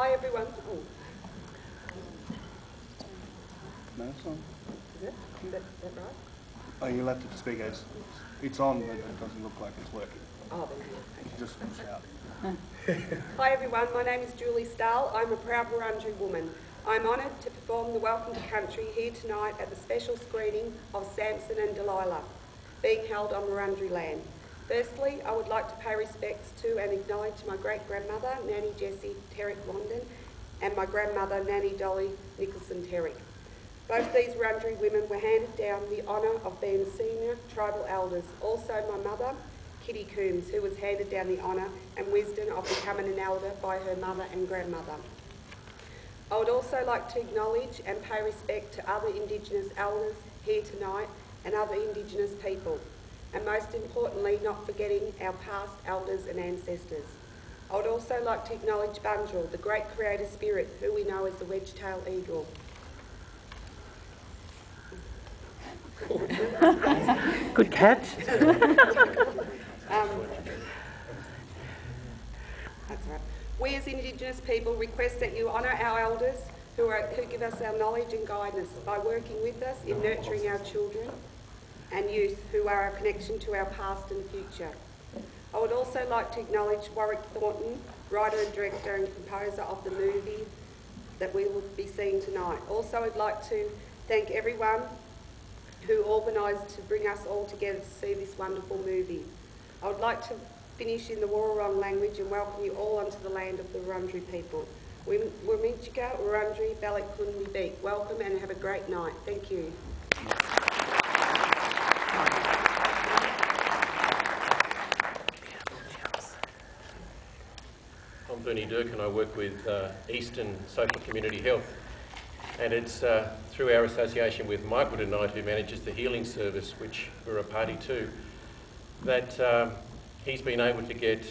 Hi everyone. Oh. No, it's on. Is it? Is that right? Oh, you'll have to speak. It's on, but it doesn't look like it's working. Oh, there you go. Just shout. Hi everyone, my name is Julie Stahl. I'm a proud Wurundjeri woman. I'm honoured to perform the Welcome to Country here tonight at the special screening of Samson and Delilah, being held on Wurundjeri land. Firstly, I would like to pay respects to and acknowledge my great-grandmother, Nanny Jessie Terrick Wandin, and my grandmother, Nanny Dolly Nicholson Terrick. Both these Wurundjeri women were handed down the honour of being senior tribal elders. Also my mother, Kitty Coombs, who was handed down the honour and wisdom of becoming an elder by her mother and grandmother. I would also like to acknowledge and pay respect to other Indigenous elders here tonight and other Indigenous people, and most importantly, not forgetting our past elders and ancestors. I would also like to acknowledge Bunjil, the great creator spirit, who we know as the wedge-tailed eagle. Good catch. That's right. We as Indigenous people request that you honour our elders who give us our knowledge and guidance by working with us in nurturing our children and youth who are our connection to our past and future. I would also like to acknowledge Warwick Thornton, writer and director and composer of the movie that we will be seeing tonight. Also, I'd like to thank everyone who organised to bring us all together to see this wonderful movie. I would like to finish in the Wurrung language and welcome you all onto the land of the Wurundjeri people. Wurminchika, Wurundjeri, Balak Kundi Beek. Welcome and have a great night. Thank you. I'm Bernie Dirk and I work with Eastern Social Community Health, and it's through our association with Michael tonight, who manages the healing service, which we're a party to, that he's been able to get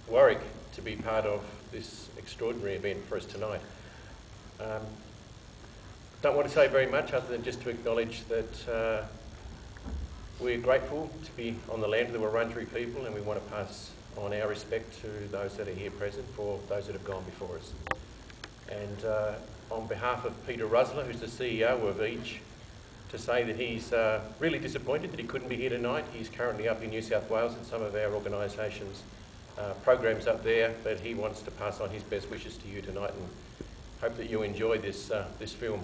Warwick to be part of this extraordinary event for us tonight. Don't want to say very much other than just to acknowledge that we're grateful to be on the land of the Wurundjeri people, and we want to pass on our respect to those that are here present for those that have gone before us. And on behalf of Peter Rusler, who's the CEO of EACH, to say that he's really disappointed that he couldn't be here tonight. He's currently up in New South Wales in some of our organisations' programs up there, but he wants to pass on his best wishes to you tonight and hope that you enjoy this film.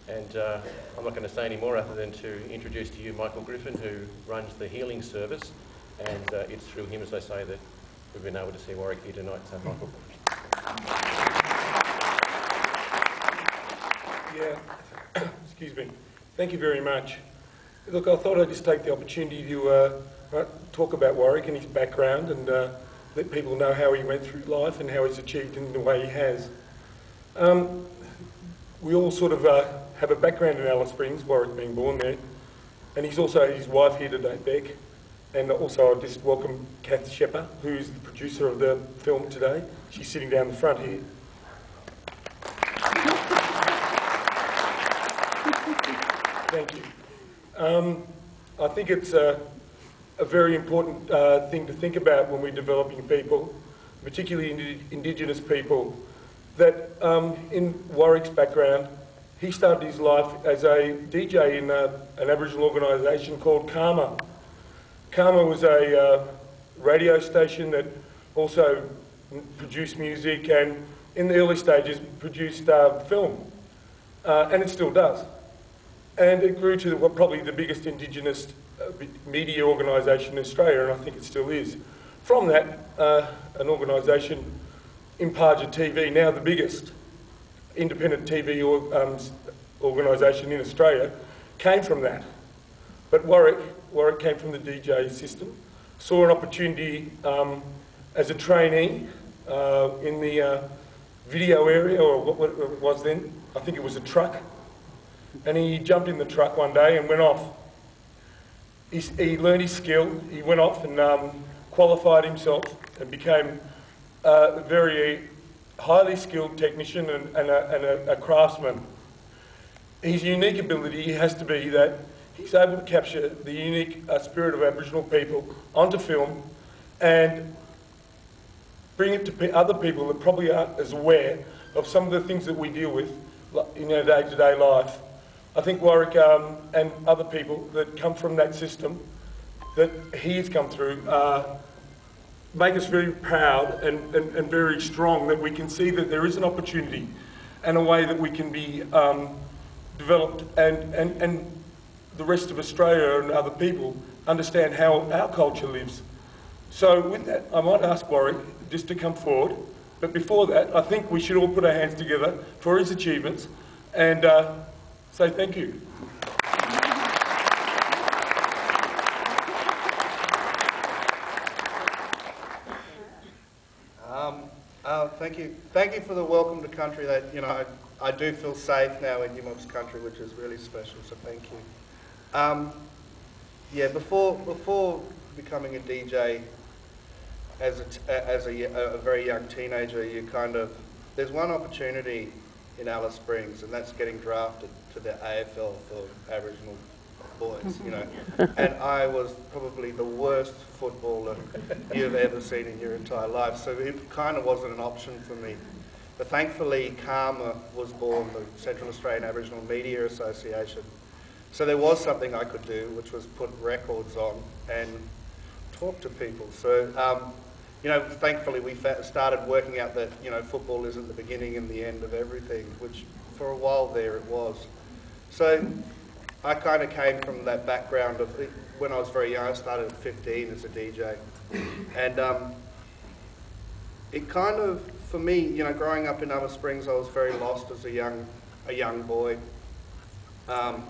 And I'm not going to say any more other than to introduce to you Michael Griffin, who runs the healing service, and it's through him, as I say, that we've been able to see Warwick here tonight. So, Michael. Yeah, excuse me. Thank you very much. Look, I thought I'd just take the opportunity to talk about Warwick and his background and let people know how he went through life and how he's achieved in the way he has. We all sort of have a background in Alice Springs, Warwick being born there, and he's also his wife here today, Beck, and also I'll just welcome Kath Shepper, who's the producer of the film today. She's sitting down the front here. Thank you. I think it's a very important thing to think about when we're developing people, particularly Indigenous people, that in Warwick's background, he started his life as a DJ in an Aboriginal organisation called Karma. Karma was a radio station that also produced music and in the early stages produced film, and it still does. And it grew to probably the biggest Indigenous media organisation in Australia, and I think it still is. From that, an organisation, Imparja TV, now the biggest independent TV organisation in Australia, came from that. But Warwick came from the DJ system, saw an opportunity as a trainee in the video area, or what it was then. I think it was a truck. And he jumped in the truck one day and went off. He learned his skill, he went off and qualified himself and became a very highly skilled technician and a craftsman. His unique ability has to be that he's able to capture the unique spirit of Aboriginal people onto film and bring it to other people that probably aren't as aware of some of the things that we deal with in our day-to-day life. I think Warwick and other people that come from that system that he has come through make us very proud and very strong that we can see that there is an opportunity and a way that we can be developed and the rest of Australia and other people understand how our culture lives. So with that, I might ask Warwick just to come forward. But before that, I think we should all put our hands together for his achievements and say thank you. Thank you for the welcome to country. That, you know, I do feel safe now in Humongous country, which is really special. So thank you. Yeah, before becoming a DJ, as a very young teenager, there's one opportunity in Alice Springs, and that's getting drafted to the AFL for Aboriginal boys, you know. And I was probably the worst footballer you've ever seen in your entire life, so it kind of wasn't an option for me. But thankfully, CAMA was born, the Central Australian Aboriginal Media Association. So there was something I could do, which was put records on and talk to people. So, you know, thankfully we started working out that, you know, football isn't the beginning and the end of everything, which for a while there it was. So I kind of came from that background of, when I was very young, I started at 15 as a DJ. And it kind of, for me, you know, growing up in Alice Springs, I was very lost as a young boy.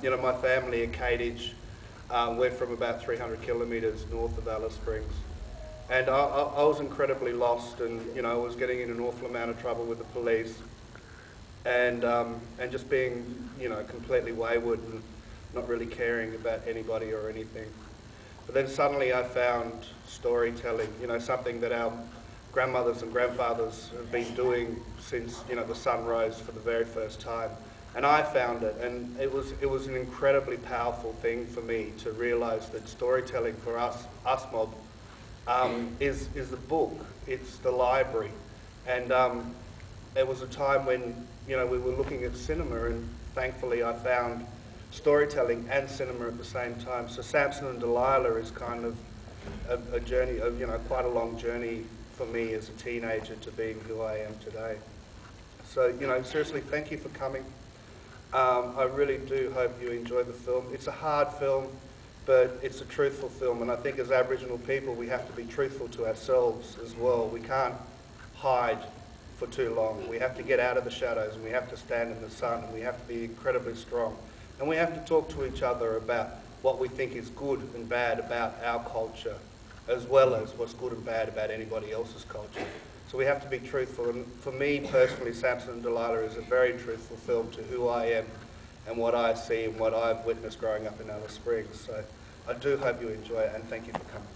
You know, my family at Kadage, we're from about 300 kilometres north of Alice Springs. And I was incredibly lost, and, you know, I was getting in an awful amount of trouble with the police. And just being, you know, completely wayward and not really caring about anybody or anything. But then suddenly I found storytelling, you know, something that our grandmothers and grandfathers have been doing since, you know, the sun rose for the very first time. And I found it, and it was an incredibly powerful thing for me to realise that storytelling for us mob, is the book, it's the library. And there was a time when, you know, we were looking at cinema, and thankfully I found storytelling and cinema at the same time. So Samson and Delilah is kind of a journey, you know, quite a long journey for me as a teenager to being who I am today. So, you know, seriously, thank you for coming. I really do hope you enjoy the film. It's a hard film, but it's a truthful film, and I think as Aboriginal people we have to be truthful to ourselves as well. We can't hide for too long. We have to get out of the shadows, and we have to stand in the sun, and we have to be incredibly strong. And we have to talk to each other about what we think is good and bad about our culture, as well as what's good and bad about anybody else's culture. So we have to be truthful, and for me personally, Samson and Delilah is a very truthful film to who I am and what I see and what I've witnessed growing up in Alice Springs. So I do hope you enjoy it, and thank you for coming.